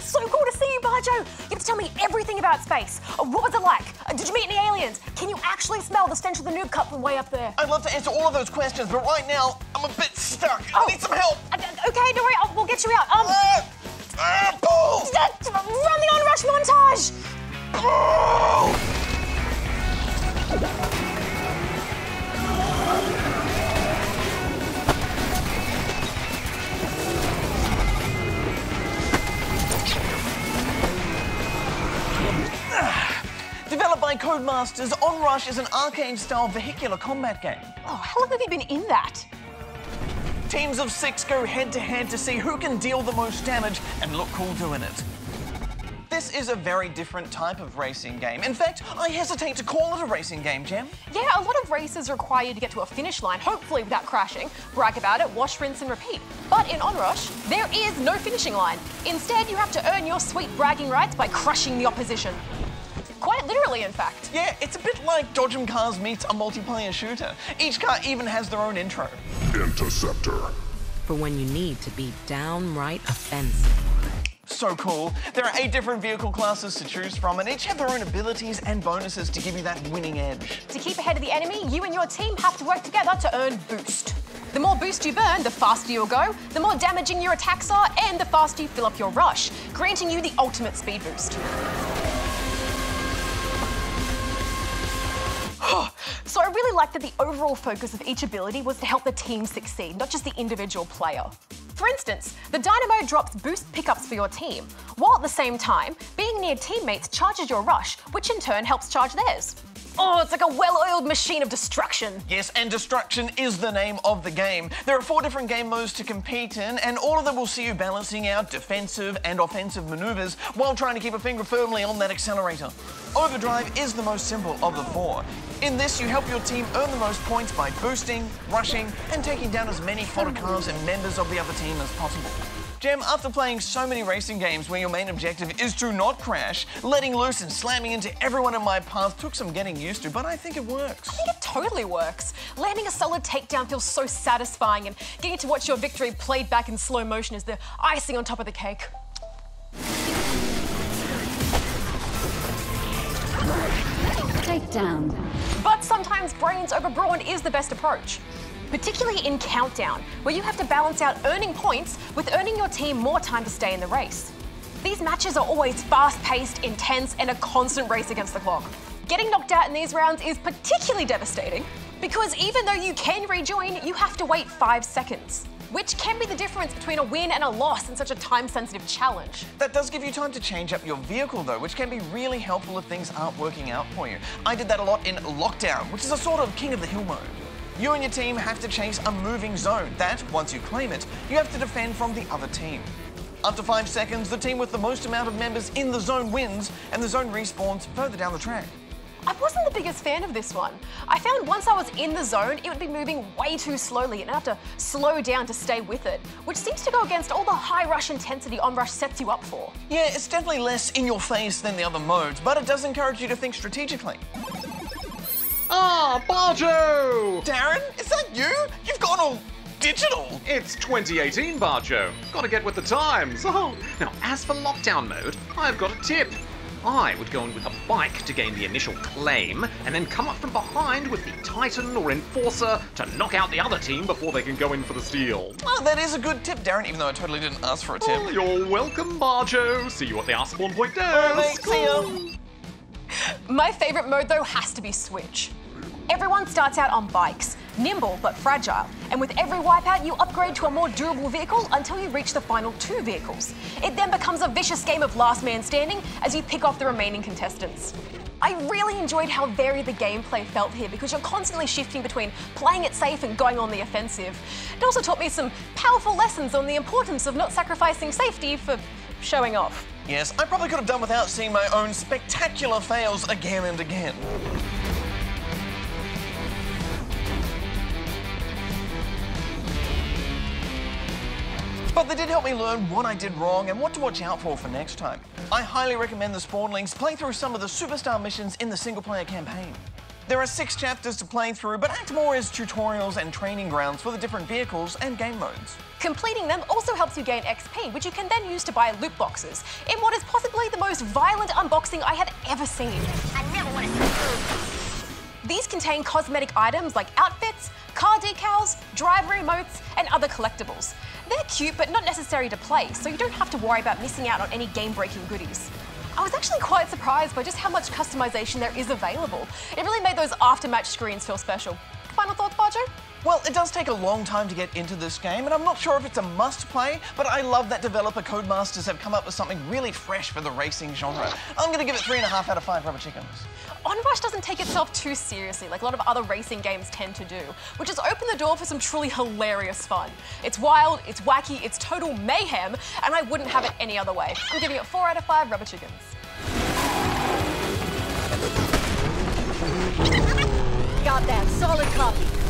It's so cool to see you, Bajo. You have to tell me everything about space. What was it like? Did you meet any aliens? Can you actually smell the stench of the noob cup from way up there? I'd love to answer all of those questions, but right now, I'm a bit stuck. I need some help. Okay, don't worry. We'll get you out. Pull! Run the Onrush montage! Pull! Developed by Codemasters, Onrush is an arcade-style vehicular combat game. Oh, how long have you been in that? Teams of 6 go head-to-head to see who can deal the most damage and look cool doing it. This is a very different type of racing game. In fact, I hesitate to call it a racing game, Gem. Yeah, a lot of races require you to get to a finish line, hopefully without crashing, brag about it, wash, rinse and repeat. But in Onrush, there is no finishing line. Instead, you have to earn your sweet bragging rights by crushing the opposition. Quite literally, in fact. Yeah, it's a bit like Dodgem Cars meets a multiplayer shooter. Each car even has their own intro. Interceptor. For when you need to be downright offensive. So cool. There are 8 different vehicle classes to choose from, and each have their own abilities and bonuses to give you that winning edge. To keep ahead of the enemy, you and your team have to work together to earn boost. The more boost you burn, the faster you'll go, the more damaging your attacks are, and the faster you fill up your rush, granting you the ultimate speed boost. So I really like that the overall focus of each ability was to help the team succeed, not just the individual player. For instance, the Dynamo drops boost pickups for your team, while at the same time, being near teammates charges your rush, which in turn helps charge theirs. Oh, it's like a well-oiled machine of destruction. Yes, and destruction is the name of the game. There are 4 different game modes to compete in, and all of them will see you balancing out defensive and offensive maneuvers while trying to keep a finger firmly on that accelerator. Overdrive is the most simple of the 4. In this, you help your team earn the most points by boosting, rushing, and taking down as many fodder cars and members of the other team as possible. Gem, after playing so many racing games where your main objective is to not crash, letting loose and slamming into everyone in my path took some getting used to, but I think it works. I think it totally works. Landing a solid takedown feels so satisfying, and getting to watch your victory played back in slow motion is the icing on top of the cake. Takedown. But sometimes brains over brawn is the best approach. Particularly in Countdown, where you have to balance out earning points with earning your team more time to stay in the race. These matches are always fast-paced, intense, and a constant race against the clock. Getting knocked out in these rounds is particularly devastating, because even though you can rejoin, you have to wait 5 seconds, which can be the difference between a win and a loss in such a time-sensitive challenge. That does give you time to change up your vehicle though, which can be really helpful if things aren't working out for you. I did that a lot in Lockdown, which is a sort of King of the Hill mode. You and your team have to chase a moving zone that, once you claim it, you have to defend from the other team. After 5 seconds, the team with the most amount of members in the zone wins, and the zone respawns further down the track. I wasn't the biggest fan of this one. I found once I was in the zone, it would be moving way too slowly and I'd have to slow down to stay with it, which seems to go against all the high rush intensity Onrush sets you up for. Yeah, it's definitely less in your face than the other modes, but it does encourage you to think strategically. Ah, Bajo! Darren, is that you? You've gone all digital. It's 2018, Bajo. Gotta get with the times. Oh, now as for Lockdown mode, I've got a tip. I would go in with a bike to gain the initial claim, and then come up from behind with the Titan or Enforcer to knock out the other team before they can go in for the steal. Oh, that is a good tip, Darren, even though I totally didn't ask for a tip. Oh, you're welcome, Bajo. See you at the spawn point desk. All right, mate, see ya. My favourite mode though has to be Switch. Everyone starts out on bikes, nimble but fragile, and with every wipeout you upgrade to a more durable vehicle until you reach the final 2 vehicles. It then becomes a vicious game of last man standing as you pick off the remaining contestants. I really enjoyed how varied the gameplay felt here because you're constantly shifting between playing it safe and going on the offensive. It also taught me some powerful lessons on the importance of not sacrificing safety for showing off. Yes, I probably could have done without seeing my own spectacular fails again and again. But they did help me learn what I did wrong and what to watch out for next time. I highly recommend the Spawn Links play through some of the superstar missions in the single-player campaign. There are 6 chapters to play through, but Act More is tutorials and training grounds for the different vehicles and game modes. Completing them also helps you gain XP, which you can then use to buy loot boxes, in what is possibly the most violent unboxing I have ever seen. I never want to see. These contain cosmetic items like outfits, car decals, driver emotes, and other collectibles. They're cute, but not necessary to play, so you don't have to worry about missing out on any game-breaking goodies. I was actually quite surprised by just how much customization there is available. It really made those after-match screens feel special. Final thoughts, Bajo? Well, it does take a long time to get into this game, and I'm not sure if it's a must-play, but I love that developer Codemasters have come up with something really fresh for the racing genre. I'm going to give it 3.5 out of 5 rubber chickens. Onrush doesn't take itself too seriously like a lot of other racing games tend to do, which has opened the door for some truly hilarious fun. It's wild, it's wacky, it's total mayhem, and I wouldn't have it any other way. I'm giving it 4 out of 5 rubber chickens. Got that. Solid copy.